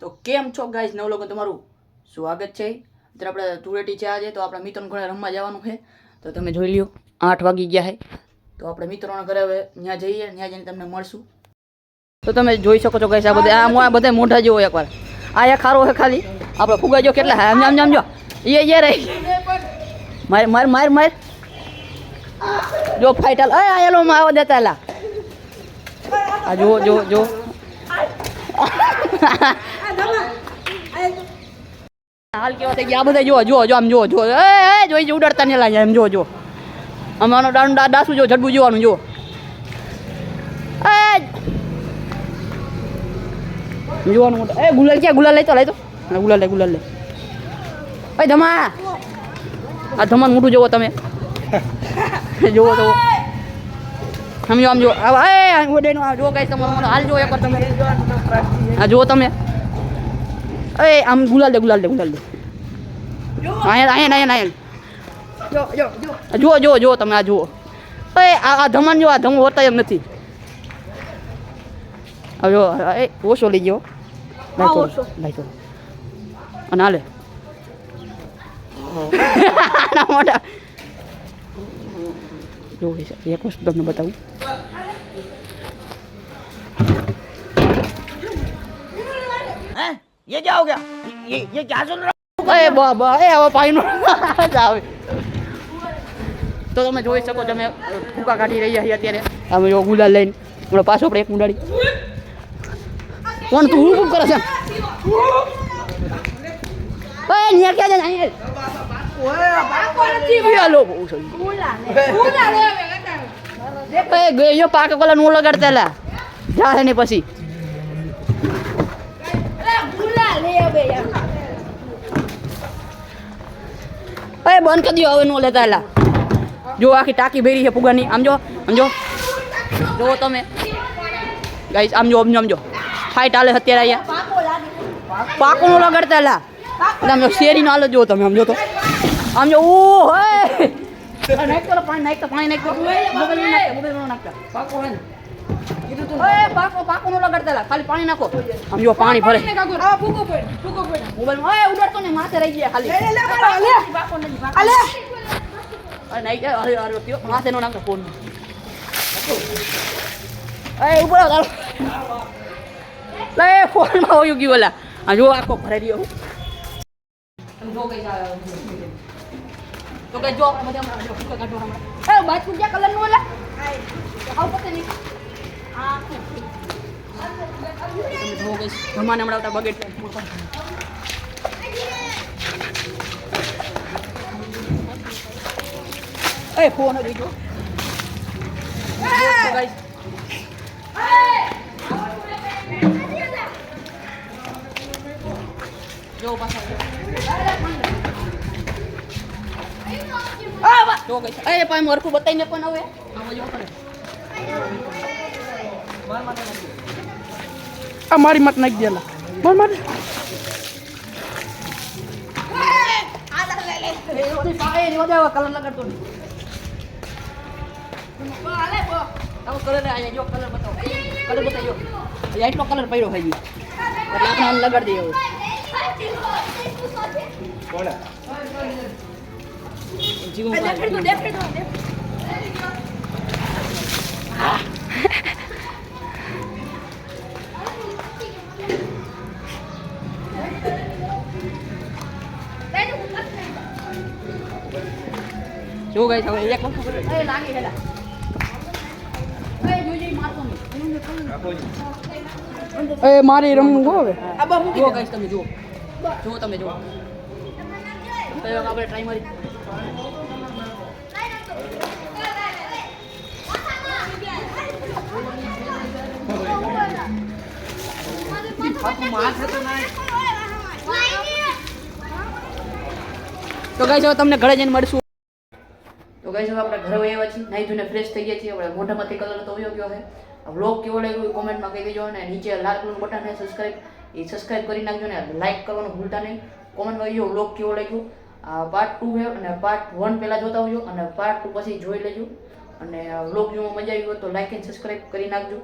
તો કેમ છો ગાઈસ, નવ લોકો તમારું સ્વાગત છે। અત્યારે આપણે ધૂળેટી છે આજે, તો આપણા મિત્રોને ઘરે રમવા જવાનું છે। તો તમે જોઈ લ્યો 8 વાગી ગયા છે, તો આપણે મિત્રોના ઘરે હવે ત્યાં જઈએ, ત્યાં જઈને તમને મળશું। તો તમે જોઈ શકો છો ગાઈસ, આ બધા મોઢા જેવો એકવાર આ એક ખારો છે ખાલી, આપણે ફુગા જો કેટલા છે, આમ આમ જો એ રે માર માર માર માર જો ફાઈટલ એ આયલો માં આવો દેતા લા આ જો જો જો હાલ કેવા થઈ ગયા આ બધા જો જો જો આમ જો જો એ જોઈ ઉડાડતા ને લાગ્યા એમ જો જો અમારો દાસુ જો ઝડબુ જોવાનું જો એ જોવાનું એ ગુલાલ ક્યાં ગુલાલ લઈ તો ગુલાલ લે એ ધમા આ ધમાન મોટું જોવો તમે જોવો તો સમજો આમ જો એ ઓડેનો જો ગાઈસ તમારો હાલ જો એકવાર તમે આ જો તમે એ આમ ગુલાલ દે આયા જો તમે આ જુઓ એ આ ધમાન જો આ ધમો હોતા એમ નથી આ જો એ ઓછો લઈ ગયો લાઈતો અને હાલે મોટા જો એક વસ્તુ તમને બતાવું ये क्या हो गया? ये क्या सुन रहा हो? ए बाबा ए હવે પાઈનો આવે તો તમે જોઈ શકો છો અમે ફૂકા કાઢી રહ્યા છીએ અત્યારે અમે જો ગુલાલ લઈને થોડો પાછો આપણે એક મુંડાડી કોણ તું હું કરે છે એ નિયા ક્યાં જાય અહીંયા ઓય પાકો નથી ગયો બહુ સહી ગુલાલ એ ગયો પાકો કોલા નો લગાડતા લા જા ને પછી એ બંધ કરી દો હવે નો લેતા એલા જો આખી ટાંકી ભરી છે ફુગાની આમ જો જો તમે ગાઈસ આમ જો ફાઈટ હાલે અત્યારે અહીંયા પાકો નો લગાડતા એલા એટલે આમ જો શેરી નો હાલે જો તમે આમ જો તો આમ જો ઓ હે પાણી નાખ મોબાઈલ નાખતા પાકો હે એ પાકો નો લગાડતા ખાલી પાણી નાખો આમ જો પાણી ભરે આ ફૂકો પડ મોબાઈલ એ ઉડાડતો ને માથે રહી ગયા ખાલી પાકો નથી અલે અરે નહીં અરે પીઓ માથે નો નાખો ફોન એ ઉપર આવ લે ફોન માં હોયું ગયું ઓલા આ જો આખો ભરાઈ રહ્યો તમે જો કઈ તો કઈ જો મને હમણાં જો ફૂકા કાઢો હમણાં એ બાજુ ક્યાં કલર નું ઓલા આવ પતે નહીં ભગવાન હમણાં આવતા બગેટ એ ફોન જ જો જો પાછા જો ગઈ એ પાય મરકું બતાઈને પણ હવે આમ જો કરે આ મારી મત નાખી દેલા માર કલર લગાડતો નહીં કલર આયા જો કલર બતાવો એટલો કલર પડ્યો ભાઈ એટલે આપણે આમ લગાડી દઈએ જો ગાઈસ હવે એક વસ્તુ એ લાગી હેલા એ જોઈ મારતો નહીં એ મારી રમવું હો હવે આબા મૂકી જો ગાઈસ તમે જો તમે જો તો આપણે ટ્રાય મારી તો ગાઈસ હવે તમને ઘરે જઈને મળશું તો ગાઈસ હવે આપણે ઘરે આવ્યા છીએ નાઈ ધોઈને ફ્રેશ થઈ ગયા છીએ આપણે મોઢામાંથી કલર તો વયો ગયો છે આ વ્લોગ કેવો લાગ્યો કોમેન્ટમાં કહી દેજો અને નીચે લાલ કલરનું બટન છે સબસ્ક્રાઇબ કરી નાખજો ને લાઈક કરવાનું ભૂલતા નહીં કોમેન્ટમાં કહેજો વ્લોગ કેવો લાગ્યો પાર્ટ 2 છે અને પાર્ટ 1 પહેલા જોતા આવજો અને પાર્ટ 2 પછી જોઈ લેજો અને વ્લોગ જોવામાં મજા આવી હોય તો લાઈક એન્ડ સબસ્ક્રાઇબ કરી નાખજો।